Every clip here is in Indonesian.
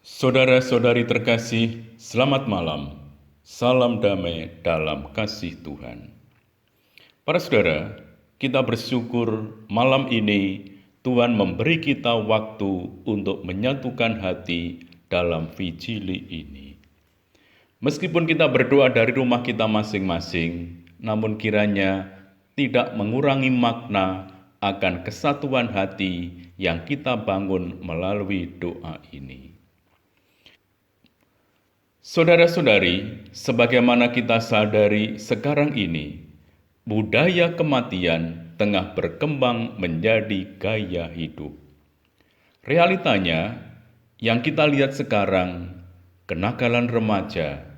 Saudara-saudari terkasih, selamat malam. Salam damai dalam kasih Tuhan. Para saudara, kita bersyukur malam ini Tuhan memberi kita waktu untuk menyatukan hati dalam Vigili ini. Meskipun kita berdoa dari rumah kita masing-masing, namun kiranya tidak mengurangi makna akan kesatuan hati yang kita bangun melalui doa ini. Saudara-saudari, sebagaimana kita sadari sekarang ini, budaya kematian tengah berkembang menjadi gaya hidup. Realitanya, yang kita lihat sekarang, kenakalan remaja,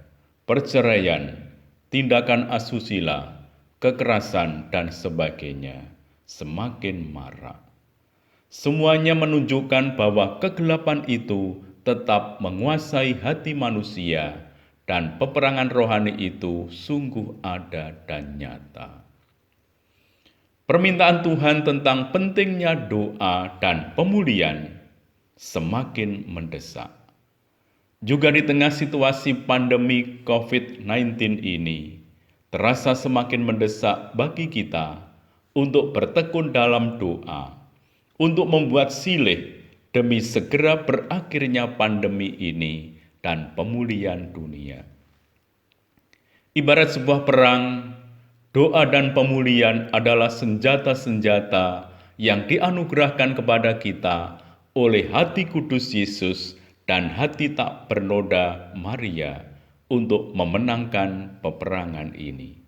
perceraian, tindakan asusila, kekerasan, dan sebagainya semakin marak. Semuanya menunjukkan bahwa kegelapan itu tetap menguasai hati manusia dan peperangan rohani itu sungguh ada dan nyata. Permintaan Tuhan tentang pentingnya doa dan pemulihan semakin mendesak. Juga di tengah situasi pandemi COVID-19 ini, terasa semakin mendesak bagi kita untuk bertekun dalam doa, untuk membuat silih demi segera berakhirnya pandemi ini dan pemulihan dunia. Ibarat sebuah perang, doa dan pemulihan adalah senjata-senjata yang dianugerahkan kepada kita oleh hati kudus Yesus dan hati tak bernoda Maria untuk memenangkan peperangan ini.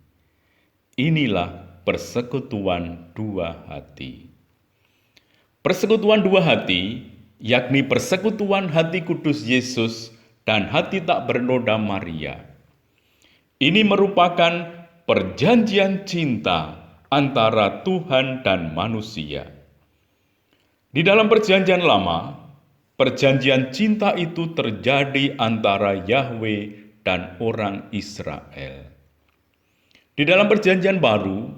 Inilah persekutuan dua hati. Persekutuan dua hati, yakni persekutuan hati kudus Yesus dan hati tak bernoda Maria. Ini merupakan perjanjian cinta antara Tuhan dan manusia. Di dalam perjanjian lama, perjanjian cinta itu terjadi antara Yahweh dan orang Israel. Di dalam perjanjian baru,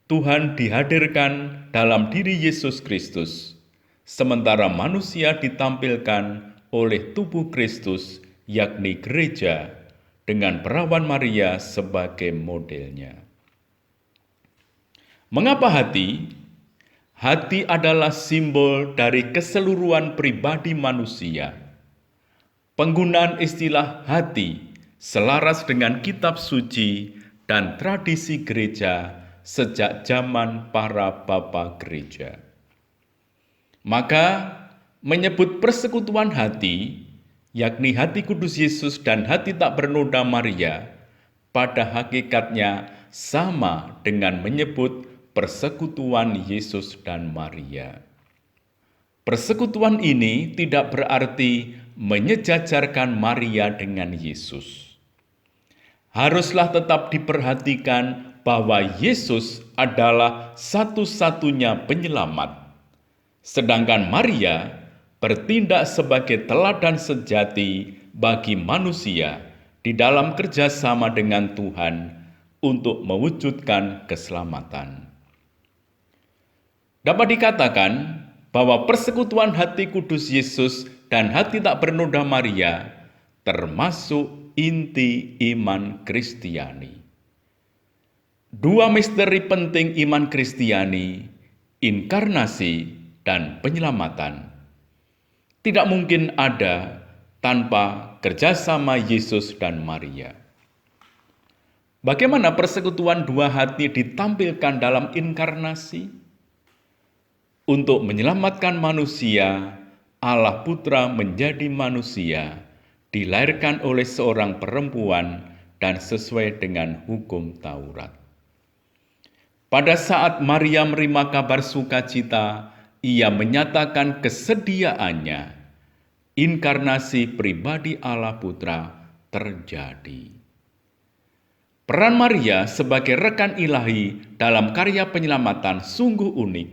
Tuhan dihadirkan dalam diri Yesus Kristus, sementara manusia ditampilkan oleh tubuh Kristus, yakni gereja, dengan perawan Maria sebagai modelnya. Mengapa hati? Hati adalah simbol dari keseluruhan pribadi manusia. Penggunaan istilah hati selaras dengan kitab suci dan tradisi gereja sejak zaman para bapa gereja. Maka menyebut persekutuan hati, yakni hati kudus Yesus dan hati tak bernoda Maria, pada hakikatnya sama dengan menyebut persekutuan Yesus dan Maria. Persekutuan ini tidak berarti menyejajarkan Maria dengan Yesus. Haruslah tetap diperhatikan bahwa Yesus adalah satu-satunya penyelamat, sedangkan Maria bertindak sebagai teladan sejati bagi manusia di dalam kerjasama dengan Tuhan untuk mewujudkan keselamatan. Dapat dikatakan bahwa persekutuan hati kudus Yesus dan hati tak bernoda Maria termasuk inti iman Kristiani. Dua misteri penting iman Kristiani, inkarnasi dan penyelamatan, tidak mungkin ada tanpa kerjasama Yesus dan Maria. Bagaimana persekutuan dua hati ditampilkan dalam inkarnasi? Untuk menyelamatkan manusia, Allah Putra menjadi manusia, dilahirkan oleh seorang perempuan dan sesuai dengan hukum Taurat. Pada saat Maria menerima kabar sukacita, ia menyatakan kesediaannya. Inkarnasi pribadi Allah Putra terjadi. Peran Maria sebagai rekan ilahi dalam karya penyelamatan sungguh unik.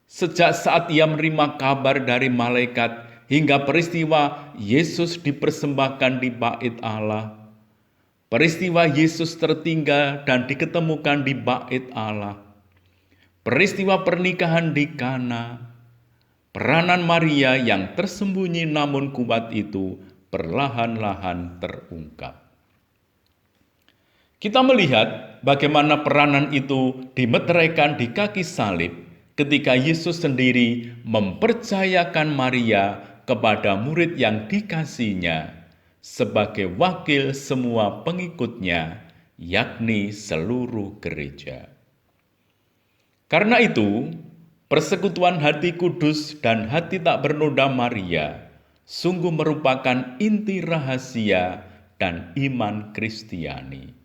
Sejak saat ia menerima kabar dari malaikat hingga peristiwa Yesus dipersembahkan di bait Allah, peristiwa Yesus tertinggal dan diketemukan di bait Allah, peristiwa pernikahan di Kana, peranan Maria yang tersembunyi namun kuat itu perlahan-lahan terungkap. Kita melihat bagaimana peranan itu dimeteraikan di kaki salib ketika Yesus sendiri mempercayakan Maria kepada murid yang dikasihinya sebagai wakil semua pengikutnya, yakni seluruh gereja. Karena itu, persekutuan hati kudus dan hati tak bernoda Maria sungguh merupakan inti rahasia dan iman Kristiani.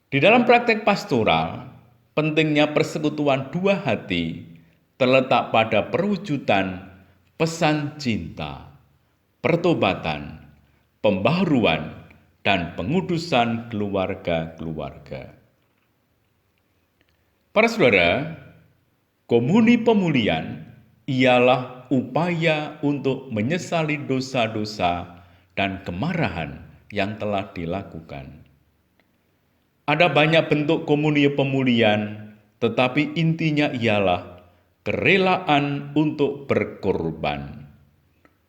Di dalam praktek pastoral, pentingnya persekutuan dua hati terletak pada perwujudan pesan cinta, pertobatan, pembaharuan, dan pengudusan keluarga-keluarga. Para saudara, komuni pemulihan ialah upaya untuk menyesali dosa-dosa dan kemarahan yang telah dilakukan. Ada banyak bentuk komunio pemulihan, tetapi intinya ialah kerelaan untuk berkorban,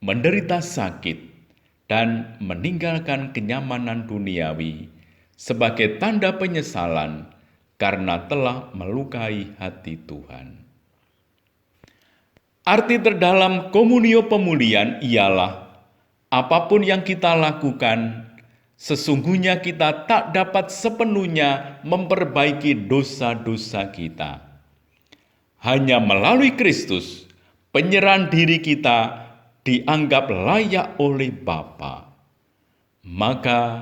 menderita sakit, dan meninggalkan kenyamanan duniawi sebagai tanda penyesalan karena telah melukai hati Tuhan. Arti terdalam komunio pemulihan ialah apapun yang kita lakukan, sesungguhnya kita tak dapat sepenuhnya memperbaiki dosa-dosa kita. Hanya melalui Kristus, penyerahan diri kita dianggap layak oleh Bapa. Maka,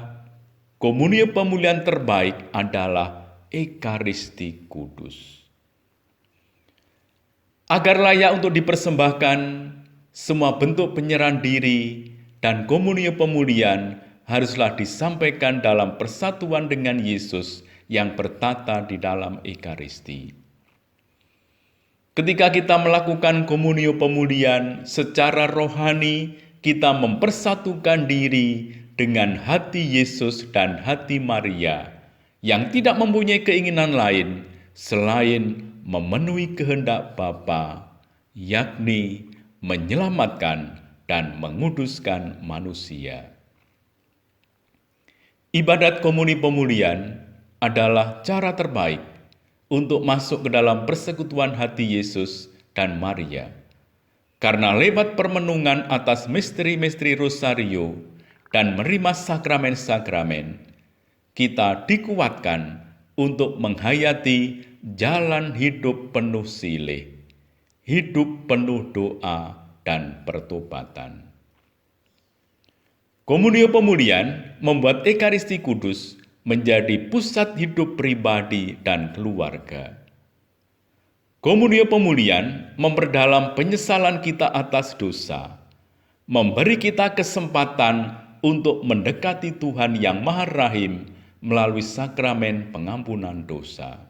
komunio pemulihan terbaik adalah Ekaristi Kudus. Agar layak untuk dipersembahkan, semua bentuk penyerahan diri dan komunio pemulihan haruslah disampaikan dalam persatuan dengan Yesus yang bertata di dalam Ekaristi. Ketika kita melakukan komunio pemulihan secara rohani, kita mempersatukan diri dengan hati Yesus dan hati Maria yang tidak mempunyai keinginan lain selain memenuhi kehendak Bapa, yakni menyelamatkan dan menguduskan manusia. Ibadat komuni pemulihan adalah cara terbaik untuk masuk ke dalam persekutuan hati Yesus dan Maria. Karena lewat permenungan atas misteri-misteri Rosario dan menerima sakramen-sakramen, kita dikuatkan untuk menghayati jalan hidup penuh silih, hidup penuh doa dan pertobatan. Komunio pemulihan membuat Ekaristi Kudus menjadi pusat hidup pribadi dan keluarga. Komunio pemulihan memperdalam penyesalan kita atas dosa, memberi kita kesempatan untuk mendekati Tuhan yang Maha Rahim melalui sakramen pengampunan dosa.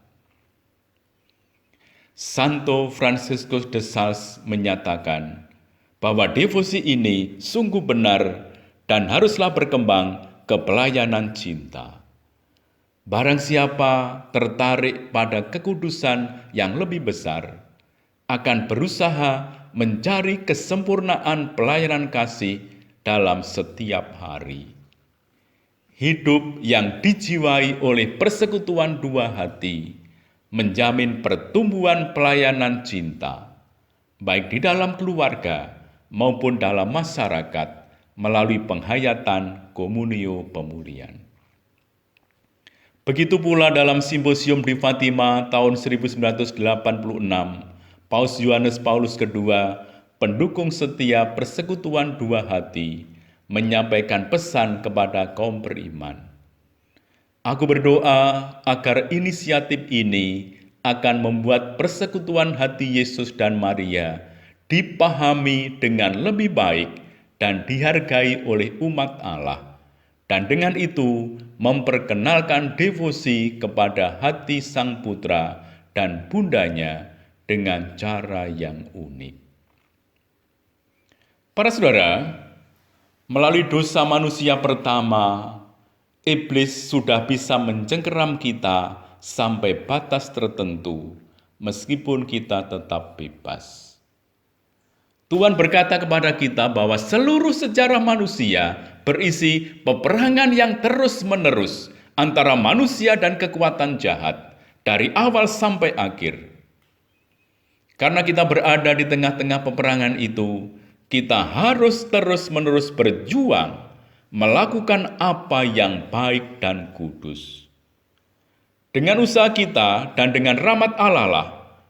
Santo Fransiskus de Sales menyatakan bahwa devosi ini sungguh benar dan haruslah berkembang ke pelayanan cinta. Barang siapa tertarik pada kekudusan yang lebih besar, akan berusaha mencari kesempurnaan pelayanan kasih dalam setiap hari. Hidup yang dijiwai oleh persekutuan dua hati menjamin pertumbuhan pelayanan cinta, baik di dalam keluarga maupun dalam masyarakat, melalui penghayatan komunio pemulihan. Begitu pula dalam simposium di Fatima tahun 1986, Paus Yohanes Paulus II, pendukung setia persekutuan dua hati, menyampaikan pesan kepada kaum beriman. Aku berdoa agar inisiatif ini akan membuat persekutuan hati Yesus dan Maria dipahami dengan lebih baik dan dihargai oleh umat Allah, dan dengan itu memperkenalkan devosi kepada hati Sang Putra dan Bundanya dengan cara yang unik. Para saudara, melalui dosa manusia pertama, iblis sudah bisa mencengkeram kita sampai batas tertentu, meskipun kita tetap bebas. Tuhan berkata kepada kita bahwa seluruh sejarah manusia berisi peperangan yang terus-menerus antara manusia dan kekuatan jahat dari awal sampai akhir. Karena kita berada di tengah-tengah peperangan itu, kita harus terus-menerus berjuang melakukan apa yang baik dan kudus. Dengan usaha kita dan dengan rahmat Allah lah,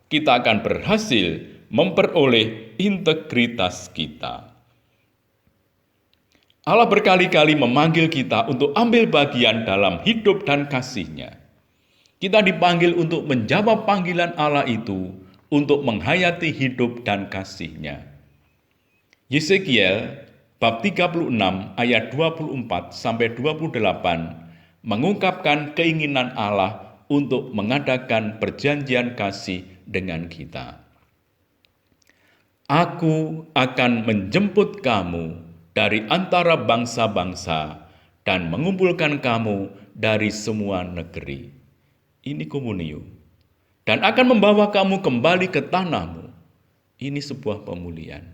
kita akan berhasil memperoleh integritas kita. Allah berkali-kali memanggil kita untuk ambil bagian dalam hidup dan kasih-Nya. Kita dipanggil untuk menjawab panggilan Allah itu untuk menghayati hidup dan kasih-Nya. Yeskiel bab 36 ayat 24-28 mengungkapkan keinginan Allah untuk mengadakan perjanjian kasih dengan kita. Aku akan menjemput kamu dari antara bangsa-bangsa dan mengumpulkan kamu dari semua negeri. Ini komunio. Dan akan membawa kamu kembali ke tanahmu. Ini sebuah pemulihan.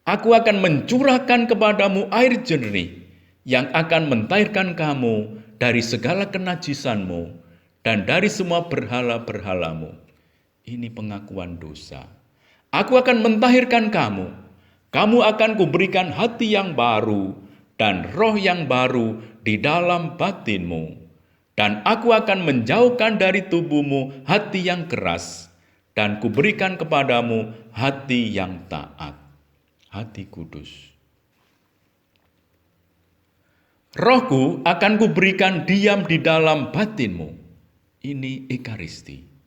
Aku akan mencurahkan kepadamu air jernih yang akan mentahirkan kamu dari segala kenajisanmu dan dari semua berhala-berhalamu. Ini pengakuan dosa. Aku akan mentahirkan kamu. Kamu akan kuberikan hati yang baru dan roh yang baru di dalam batinmu. Dan aku akan menjauhkan dari tubuhmu hati yang keras dan kuberikan kepadamu hati yang taat, hati kudus. Rohku akan kuberikan diam di dalam batinmu. Ini Ekaristi.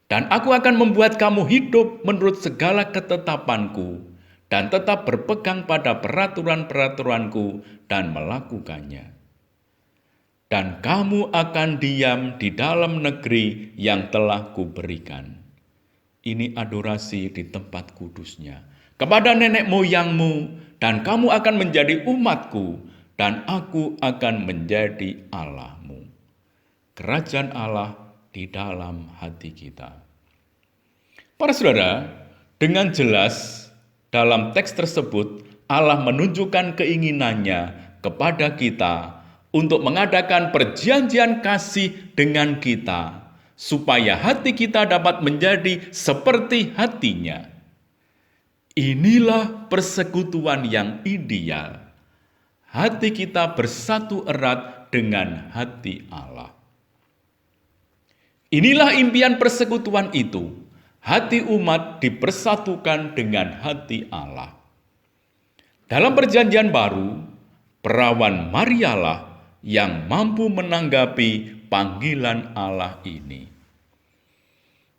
Dan aku akan membuat kamu hidup menurut segala ketetapanku dan tetap berpegang pada peraturan-peraturanku dan melakukannya. Dan kamu akan diam di dalam negeri yang telah kuberikan. Ini adorasi di tempat kudusnya kepada nenek moyangmu, dan kamu akan menjadi umatku, dan aku akan menjadi Allahmu. Kerajaan Allah di dalam hati kita. Para saudara, dengan jelas dalam teks tersebut Allah menunjukkan keinginannya kepada kita untuk mengadakan perjanjian kasih dengan kita, supaya hati kita dapat menjadi seperti hatinya. Inilah persekutuan yang ideal. Hati kita bersatu erat dengan hati Allah. Inilah impian persekutuan itu. Hati umat dipersatukan dengan hati Allah. Dalam perjanjian baru, perawan Marialah yang mampu menanggapi panggilan Allah ini.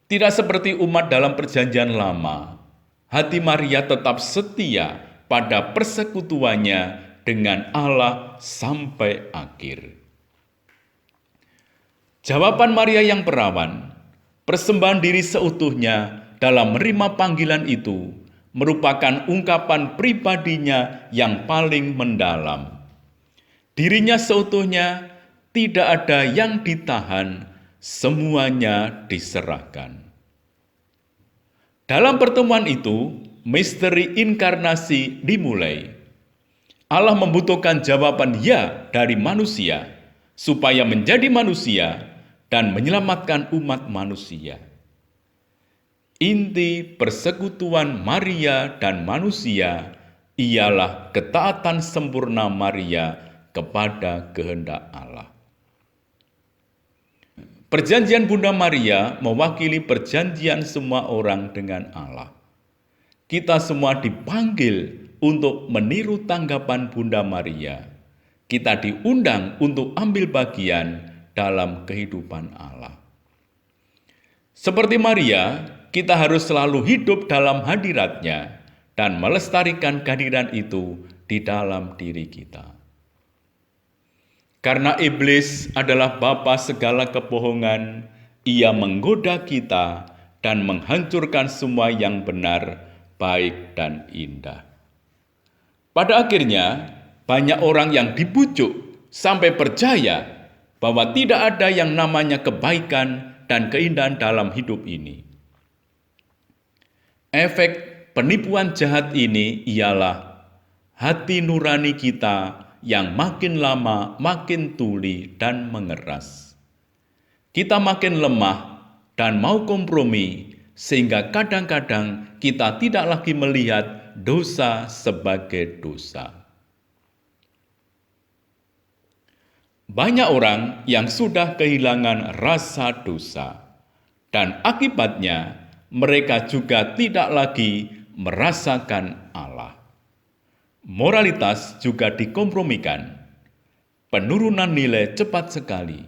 Tidak seperti umat dalam perjanjian lama, hati Maria tetap setia pada persekutuannya dengan Allah sampai akhir. Jawaban Maria yang perawan, persembahan diri seutuhnya dalam menerima panggilan itu, merupakan ungkapan pribadinya yang paling mendalam. Dirinya seutuhnya, tidak ada yang ditahan, semuanya diserahkan. Dalam pertemuan itu, misteri inkarnasi dimulai. Allah membutuhkan jawaban ya dari manusia, supaya menjadi manusia dan menyelamatkan umat manusia. Inti persekutuan Maria dan manusia ialah ketaatan sempurna Maria kepada kehendak Allah. Perjanjian Bunda Maria mewakili perjanjian semua orang dengan Allah. Kita semua dipanggil untuk meniru tanggapan Bunda Maria. Kita diundang untuk ambil bagian dalam kehidupan Allah. Seperti Maria, kita harus selalu hidup dalam hadirat-Nya dan melestarikan kehadiran itu di dalam diri kita. Karena iblis adalah bapa segala kebohongan, ia menggoda kita dan menghancurkan semua yang benar, baik dan indah. Pada akhirnya, banyak orang yang dibujuk sampai percaya bahwa tidak ada yang namanya kebaikan dan keindahan dalam hidup ini. Efek penipuan jahat ini ialah hati nurani kita yang makin lama makin tuli dan mengeras. Kita makin lemah dan mau kompromi, sehingga kadang-kadang kita tidak lagi melihat dosa sebagai dosa. Banyak orang yang sudah kehilangan rasa dosa, dan akibatnya mereka juga tidak lagi merasakan Allah. Moralitas juga dikompromikan. Penurunan nilai cepat sekali.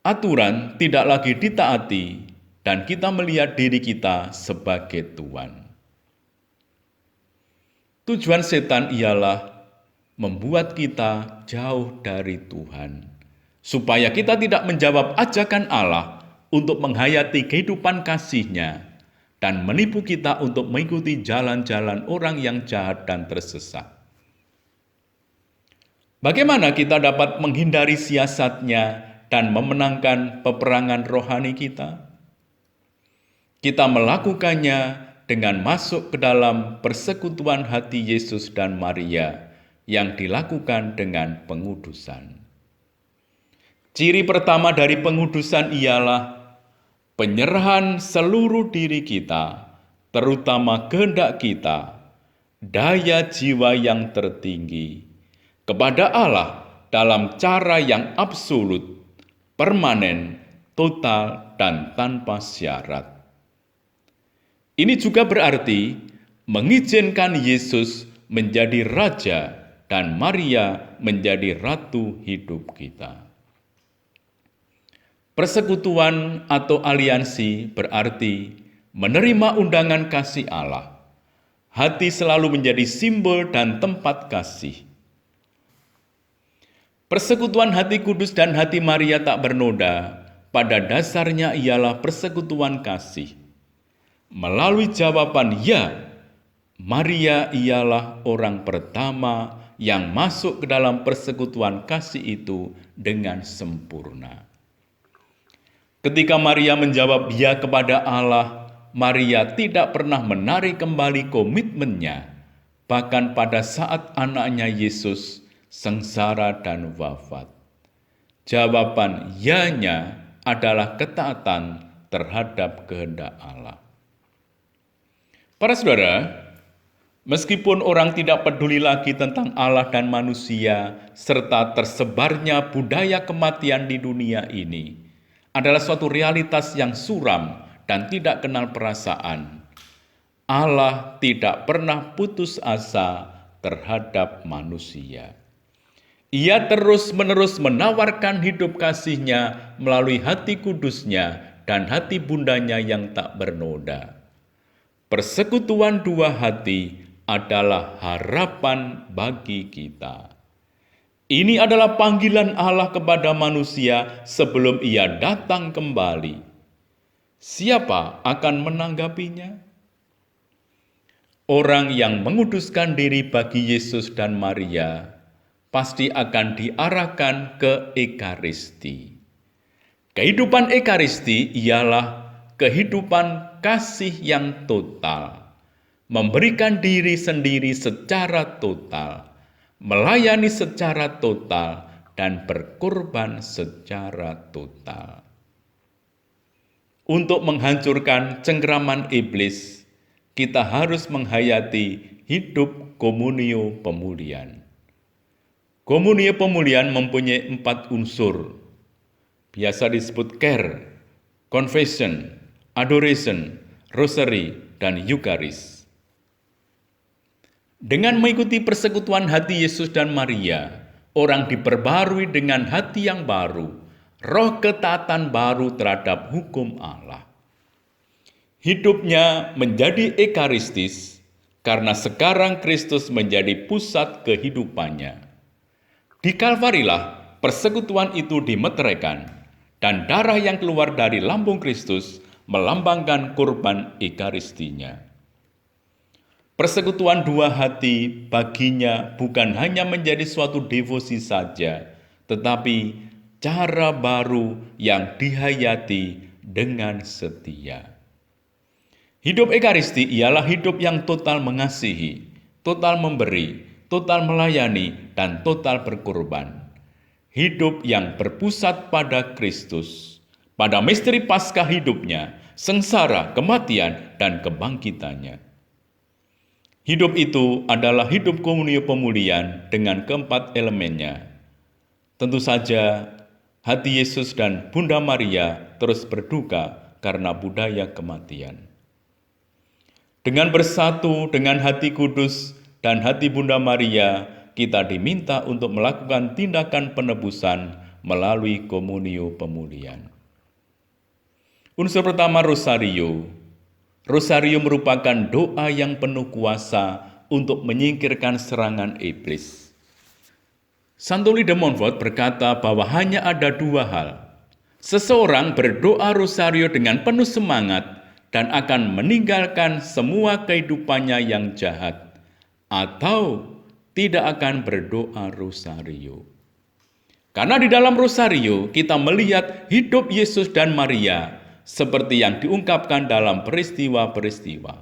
Aturan tidak lagi ditaati, dan kita melihat diri kita sebagai Tuhan. Tujuan setan ialah membuat kita jauh dari Tuhan, supaya kita tidak menjawab ajakan Allah untuk menghayati kehidupan kasih-Nya, dan menipu kita untuk mengikuti jalan-jalan orang yang jahat dan tersesat. Bagaimana kita dapat menghindari siasatnya dan memenangkan peperangan rohani kita? Kita melakukannya dengan masuk ke dalam persekutuan hati Yesus dan Maria yang dilakukan dengan pengudusan. Ciri pertama dari pengudusan ialah penyerahan seluruh diri kita, terutama kehendak kita, daya jiwa yang tertinggi, kepada Allah dalam cara yang absolut, permanen, total, dan tanpa syarat. Ini juga berarti mengizinkan Yesus menjadi Raja dan Maria menjadi Ratu hidup kita. Persekutuan atau aliansi berarti menerima undangan kasih Allah. Hati selalu menjadi simbol dan tempat kasih. Persekutuan hati kudus dan hati Maria tak bernoda, pada dasarnya ialah persekutuan kasih. Melalui jawaban ya, Maria ialah orang pertama yang masuk ke dalam persekutuan kasih itu dengan sempurna. Ketika Maria menjawab ya kepada Allah, Maria tidak pernah menarik kembali komitmennya, bahkan pada saat anaknya Yesus sengsara dan wafat. Jawaban ya-nya adalah ketaatan terhadap kehendak Allah. Para saudara, meskipun orang tidak peduli lagi tentang Allah dan manusia, serta tersebarnya budaya kematian di dunia ini, adalah suatu realitas yang suram dan tidak kenal perasaan. Allah tidak pernah putus asa terhadap manusia. Ia terus-menerus menawarkan hidup kasih-Nya melalui hati kudus-Nya dan hati bundanya yang tak bernoda. Persekutuan dua hati adalah harapan bagi kita. Ini adalah panggilan Allah kepada manusia sebelum Ia datang kembali. Siapa akan menanggapinya? Orang yang menguduskan diri bagi Yesus dan Maria pasti akan diarahkan ke Ekaristi. Kehidupan Ekaristi ialah kehidupan kasih yang total, memberikan diri sendiri secara total, melayani secara total, dan berkorban secara total. Untuk menghancurkan cengkraman iblis, kita harus menghayati hidup komunio pemulihan. Komunio pemulihan mempunyai 4 unsur. Biasa disebut care, confession, adoration, rosary, dan Eucharis. Dengan mengikuti persekutuan hati Yesus dan Maria, orang diperbarui dengan hati yang baru, roh ketaatan baru terhadap hukum Allah. Hidupnya menjadi ekaristis karena sekarang Kristus menjadi pusat kehidupannya. Di Kalvarilah persekutuan itu dimeteraikan, dan darah yang keluar dari lambung Kristus melambangkan kurban ekaristinya. Persekutuan dua hati baginya bukan hanya menjadi suatu devosi saja, tetapi cara baru yang dihayati dengan setia. Hidup Ekaristi ialah hidup yang total mengasihi, total memberi, total melayani, dan total berkorban. Hidup yang berpusat pada Kristus, pada misteri Paskah hidupnya, sengsara, kematian, dan kebangkitannya. Hidup itu adalah hidup komunio pemulihan dengan keempat elemennya. Tentu saja, hati Yesus dan Bunda Maria terus berduka karena budaya kematian. Dengan bersatu dengan hati kudus dan hati Bunda Maria, kita diminta untuk melakukan tindakan penebusan melalui komunio pemulihan. Unsur pertama, rosario. Rosario merupakan doa yang penuh kuasa untuk menyingkirkan serangan iblis. Santo Louis de Montfort berkata bahwa hanya ada dua hal. Seseorang berdoa rosario dengan penuh semangat dan akan meninggalkan semua kehidupannya yang jahat, atau tidak akan berdoa rosario. Karena di dalam rosario kita melihat hidup Yesus dan Maria seperti yang diungkapkan dalam peristiwa-peristiwa.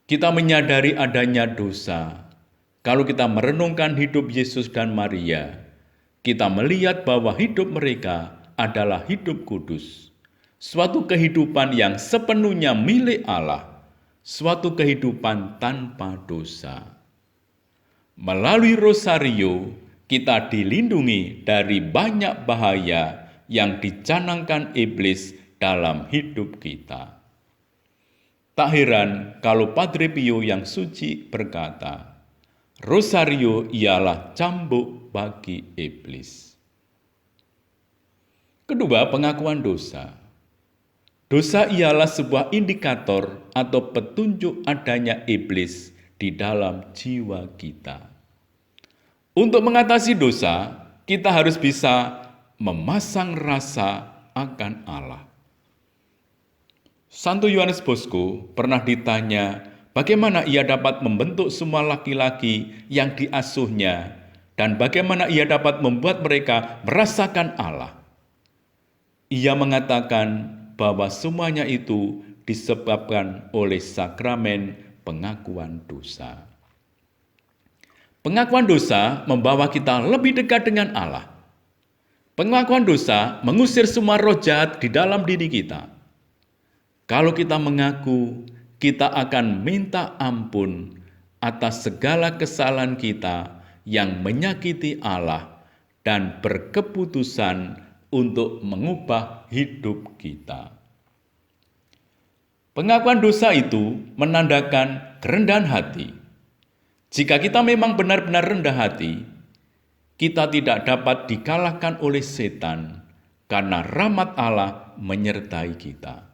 Kita menyadari adanya dosa. Kalau kita merenungkan hidup Yesus dan Maria, kita melihat bahwa hidup mereka adalah hidup kudus. Suatu kehidupan yang sepenuhnya milik Allah, suatu kehidupan tanpa dosa. Melalui rosario, kita dilindungi dari banyak bahaya yang dicanangkan iblis dalam hidup kita. Tak heran kalau Padre Pio yang suci berkata, rosario ialah cambuk bagi iblis. Kedua, pengakuan dosa. Dosa ialah sebuah indikator atau petunjuk adanya iblis di dalam jiwa kita. Untuk mengatasi dosa, kita harus bisa memasang rasa akan Allah. Santo Yohanes Bosco pernah ditanya bagaimana ia dapat membentuk semua laki-laki yang diasuhnya dan bagaimana ia dapat membuat mereka merasakan Allah. Ia mengatakan bahwa semuanya itu disebabkan oleh sakramen pengakuan dosa. Pengakuan dosa membawa kita lebih dekat dengan Allah. Pengakuan dosa mengusir semua roh jahat di dalam diri kita. Kalau kita mengaku, kita akan minta ampun atas segala kesalahan kita yang menyakiti Allah dan berkeputusan untuk mengubah hidup kita. Pengakuan dosa itu menandakan kerendahan hati. Jika kita memang benar-benar rendah hati, kita tidak dapat dikalahkan oleh setan karena rahmat Allah menyertai kita.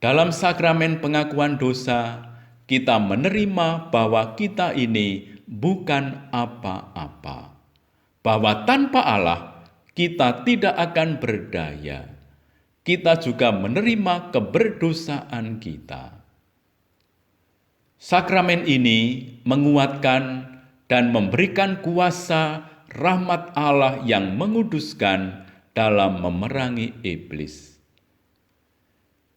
Dalam sakramen pengakuan dosa, kita menerima bahwa kita ini bukan apa-apa. Bahwa tanpa Allah, kita tidak akan berdaya. Kita juga menerima keberdosaan kita. Sakramen ini menguatkan dan memberikan kuasa rahmat Allah yang menguduskan dalam memerangi iblis.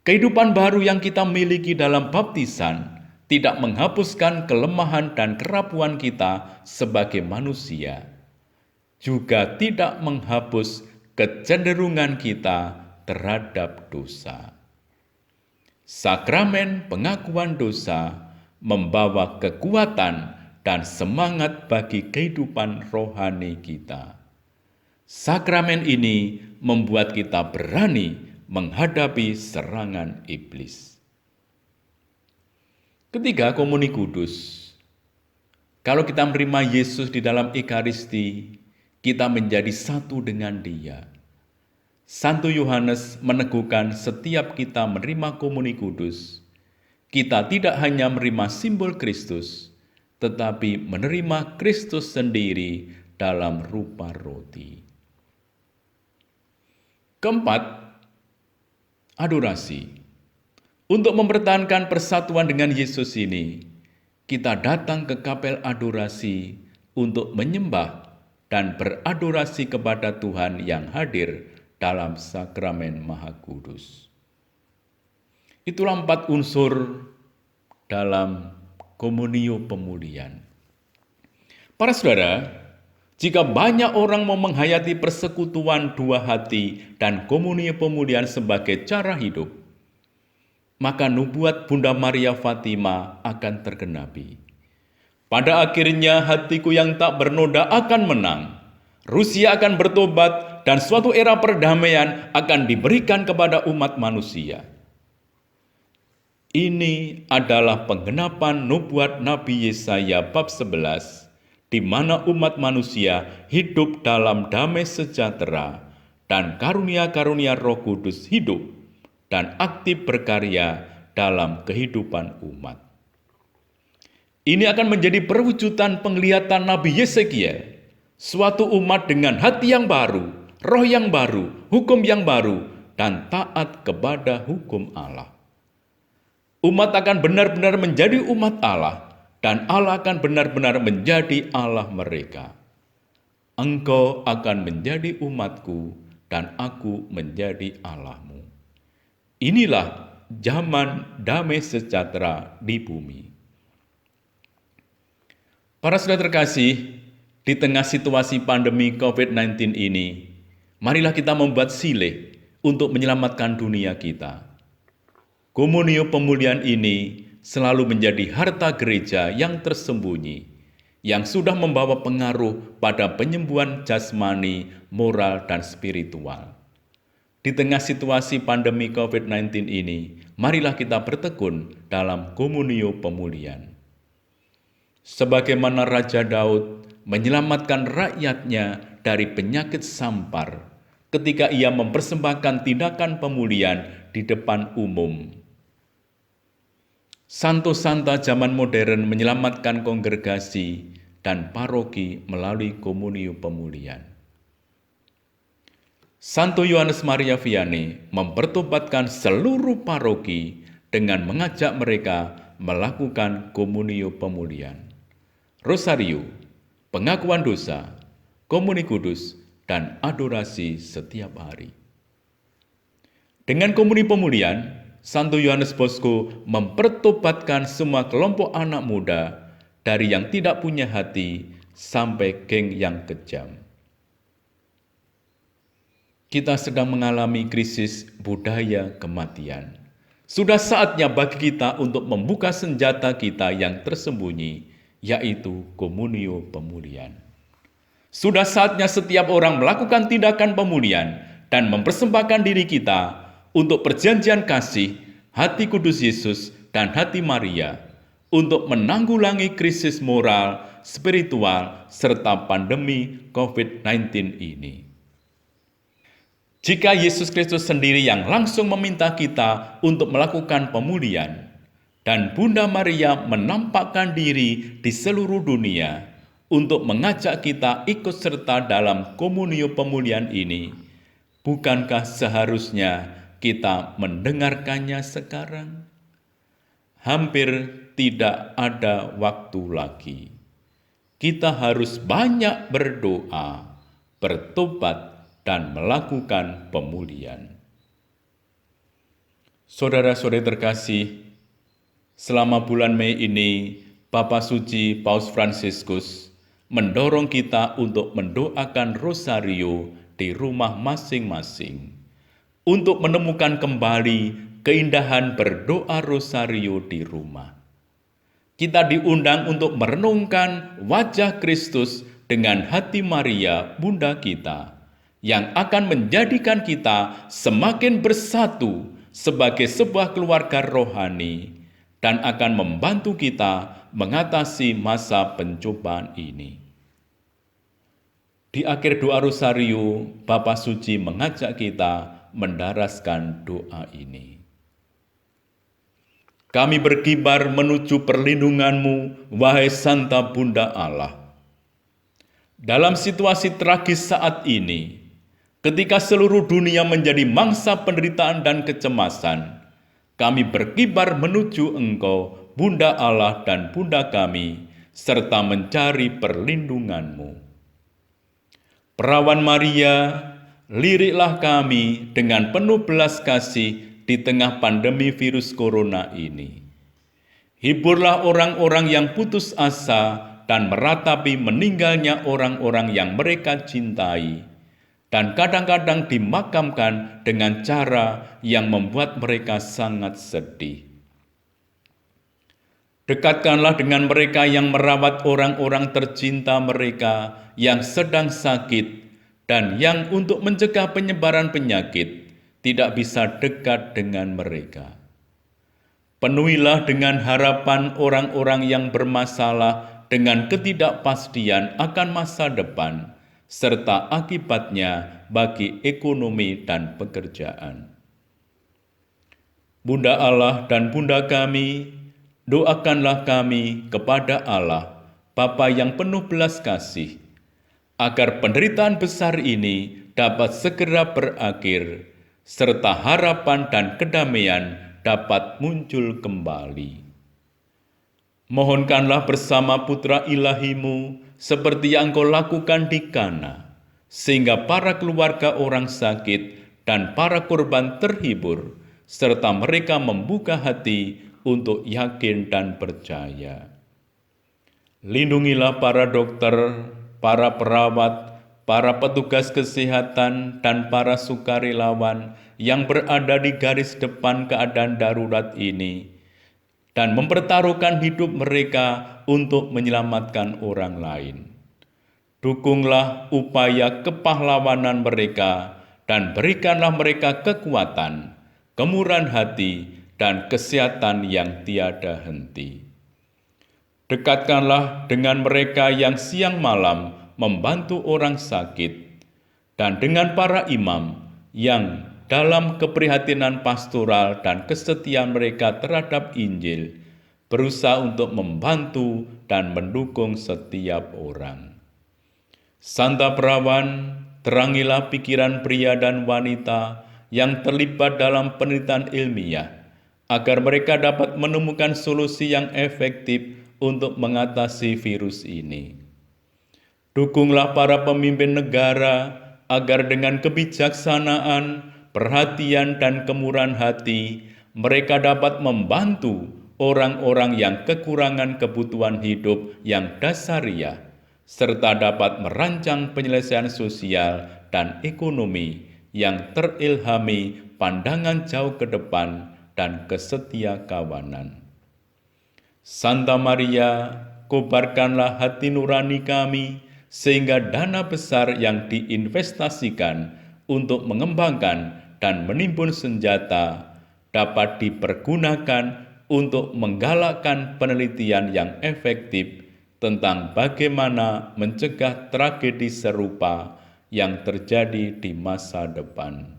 Kehidupan baru yang kita miliki dalam baptisan tidak menghapuskan kelemahan dan kerapuan kita sebagai manusia, juga tidak menghapus kecenderungan kita terhadap dosa. Sakramen pengakuan dosa membawa kekuatan dan semangat bagi kehidupan rohani kita. Sakramen ini membuat kita berani menghadapi serangan iblis. Ketiga, komuni kudus. Kalau kita menerima Yesus di dalam Ekaristi, kita menjadi satu dengan Dia. Santo Yohanes meneguhkan setiap kita menerima komuni kudus, kita tidak hanya menerima simbol Kristus, tetapi menerima Kristus sendiri dalam rupa roti. Keempat, adorasi. Untuk mempertahankan persatuan dengan Yesus ini, kita datang ke kapel adorasi untuk menyembah dan beradorasi kepada Tuhan yang hadir dalam sakramen Maha Kudus. Itulah 4 unsur dalam komunio pemulihan. Para saudara, jika banyak orang mau menghayati persekutuan dua hati dan komunio pemulihan sebagai cara hidup, maka nubuat Bunda Maria Fatima akan tergenapi. Pada akhirnya hatiku yang tak bernoda akan menang. Rusia akan bertobat dan suatu era perdamaian akan diberikan kepada umat manusia. Ini adalah penggenapan nubuat Nabi Yesaya bab 11, di mana umat manusia hidup dalam damai sejahtera dan karunia-karunia Roh Kudus hidup dan aktif berkarya dalam kehidupan umat. Ini akan menjadi perwujudan penglihatan Nabi Yesekiel, suatu umat dengan hati yang baru, roh yang baru, hukum yang baru, dan taat kepada hukum Allah. Umat akan benar-benar menjadi umat Allah, dan Allah akan benar-benar menjadi Allah mereka. Engkau akan menjadi umatku, dan aku menjadi Allahmu. Inilah zaman damai sejahtera di bumi. Para saudara terkasih, di tengah situasi pandemi COVID-19 ini, marilah kita membuat silih untuk menyelamatkan dunia kita. Komunio pemulihan ini selalu menjadi harta gereja yang tersembunyi, yang sudah membawa pengaruh pada penyembuhan jasmani, moral, dan spiritual. Di tengah situasi pandemi COVID-19 ini, marilah kita bertekun dalam komunio pemulihan. Sebagaimana Raja Daud menyelamatkan rakyatnya dari penyakit sampar ketika ia mempersembahkan tindakan pemulihan di depan umum. Santo-santa zaman modern menyelamatkan kongregasi dan paroki melalui komunio pemulihan. Santo Yohanes Maria Vianney mempertobatkan seluruh paroki dengan mengajak mereka melakukan komunio pemulihan. Rosario, pengakuan dosa, komuni kudus, dan adorasi setiap hari. Dengan komuni pemulihan, Santo Yohanes Bosco mempertobatkan semua kelompok anak muda dari yang tidak punya hati sampai geng yang kejam. Kita sedang mengalami krisis budaya kematian. Sudah saatnya bagi kita untuk membuka senjata kita yang tersembunyi, yaitu komunio pemulihan. Sudah saatnya setiap orang melakukan tindakan pemulihan dan mempersembahkan diri kita untuk perjanjian kasih, hati kudus Yesus, dan hati Maria untuk menanggulangi krisis moral, spiritual, serta pandemi COVID-19 ini. Jika Yesus Kristus sendiri yang langsung meminta kita untuk melakukan pemulihan, dan Bunda Maria menampakkan diri di seluruh dunia untuk mengajak kita ikut serta dalam komunio pemulihan ini, bukankah seharusnya kita mendengarkannya sekarang? Hampir tidak ada waktu lagi. Kita harus banyak berdoa, bertobat, dan melakukan pemulihan. Saudara-saudari terkasih, selama bulan Mei ini, Bapa Suci Paus Fransiskus mendorong kita untuk mendoakan rosario di rumah masing-masing, untuk menemukan kembali keindahan berdoa rosario di rumah. Kita diundang untuk merenungkan wajah Kristus dengan hati Maria, Bunda kita, yang akan menjadikan kita semakin bersatu sebagai sebuah keluarga rohani, dan akan membantu kita mengatasi masa pencobaan ini. Di akhir doa rosario, Bapa Suci mengajak kita mendaraskan doa ini. Kami berkibar menuju perlindungan-Mu, wahai Santa Bunda Allah. Dalam situasi tragis saat ini, ketika seluruh dunia menjadi mangsa penderitaan dan kecemasan, kami berkibar menuju Engkau, Bunda Allah dan Bunda kami, serta mencari perlindungan-Mu. Perawan Maria, liriklah kami dengan penuh belas kasih di tengah pandemi virus corona ini. Hiburlah orang-orang yang putus asa dan meratapi meninggalnya orang-orang yang mereka cintai, dan kadang-kadang dimakamkan dengan cara yang membuat mereka sangat sedih. Dekatkanlah dengan mereka yang merawat orang-orang tercinta mereka yang sedang sakit dan yang untuk mencegah penyebaran penyakit tidak bisa dekat dengan mereka. Penuhilah dengan harapan orang-orang yang bermasalah dengan ketidakpastian akan masa depan, serta akibatnya bagi ekonomi dan pekerjaan. Bunda Allah dan Bunda kami, doakanlah kami kepada Allah, Bapa yang penuh belas kasih, agar penderitaan besar ini dapat segera berakhir, serta harapan dan kedamaian dapat muncul kembali. Mohonkanlah bersama putra ilahimu seperti yang Engkau lakukan di Kana, sehingga para keluarga orang sakit dan para korban terhibur, serta mereka membuka hati untuk yakin dan percaya. Lindungilah para dokter, para perawat, para petugas kesehatan, dan para sukarelawan yang berada di garis depan keadaan darurat ini, dan mempertaruhkan hidup mereka untuk menyelamatkan orang lain. Dukunglah upaya kepahlawanan mereka, dan berikanlah mereka kekuatan, kemurahan hati, dan kesehatan yang tiada henti. Dekatkanlah dengan mereka yang siang malam membantu orang sakit, dan dengan para imam yang dalam keprihatinan pastoral dan kesetiaan mereka terhadap Injil, berusaha untuk membantu dan mendukung setiap orang. Santa Perawan, terangilah pikiran pria dan wanita yang terlibat dalam penelitian ilmiah, agar mereka dapat menemukan solusi yang efektif untuk mengatasi virus ini. Dukunglah para pemimpin negara agar dengan kebijaksanaan, perhatian, dan kemurahan hati, mereka dapat membantu orang-orang yang kekurangan kebutuhan hidup yang dasariah, serta dapat merancang penyelesaian sosial dan ekonomi yang terilhami pandangan jauh ke depan dan kesetia kawanan. Santa Maria, kobarkanlah hati nurani kami, sehingga dana besar yang diinvestasikan untuk mengembangkan dan menimbun senjata dapat dipergunakan untuk menggalakkan penelitian yang efektif tentang bagaimana mencegah tragedi serupa yang terjadi di masa depan.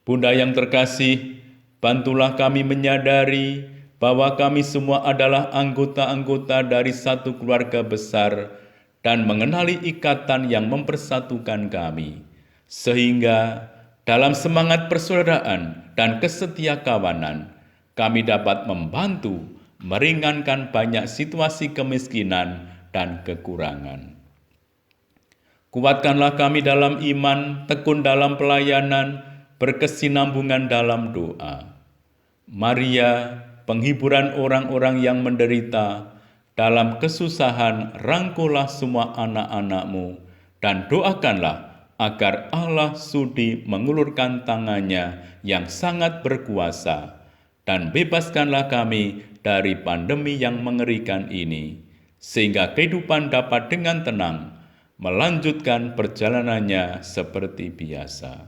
Bunda yang terkasih, bantulah kami menyadari bahwa kami semua adalah anggota-anggota dari satu keluarga besar dan mengenali ikatan yang mempersatukan kami, sehingga dalam semangat persaudaraan dan kesetiakawanan, kami dapat membantu meringankan banyak situasi kemiskinan dan kekurangan. Kuatkanlah kami dalam iman, tekun dalam pelayanan, berkesinambungan dalam doa. Maria, penghiburan orang-orang yang menderita, dalam kesusahan rangkullah semua anak-anak-Mu, dan doakanlah agar Allah sudi mengulurkan tangannya yang sangat berkuasa, dan bebaskanlah kami dari pandemi yang mengerikan ini, sehingga kehidupan dapat dengan tenang melanjutkan perjalanannya seperti biasa.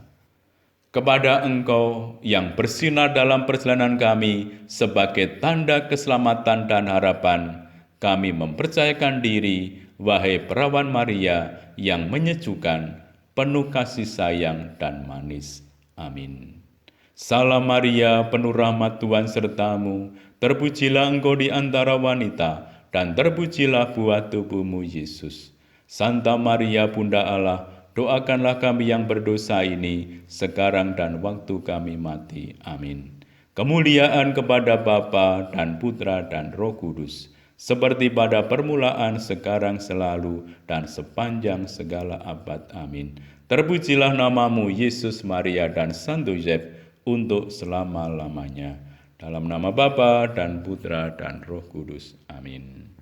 Kepada Engkau yang bersinar dalam perjalanan kami sebagai tanda keselamatan dan harapan, kami mempercayakan diri, wahai Perawan Maria yang menyejukkan, penuh kasih sayang dan manis. Amin. Salam Maria, penuh rahmat Tuhan sertamu, terpujilah Engkau di antara wanita, dan terpujilah buah tubuhmu Yesus. Santa Maria Bunda Allah, doakanlah kami yang berdosa ini, sekarang dan waktu kami mati. Amin. Kemuliaan kepada Bapa dan Putra dan Roh Kudus, seperti pada permulaan, sekarang, selalu, dan sepanjang segala abad. Amin. Terpujilah namamu, Yesus, Maria, dan Santo Yosef, untuk selama-lamanya. Dalam nama Bapa dan Putra dan Roh Kudus. Amin.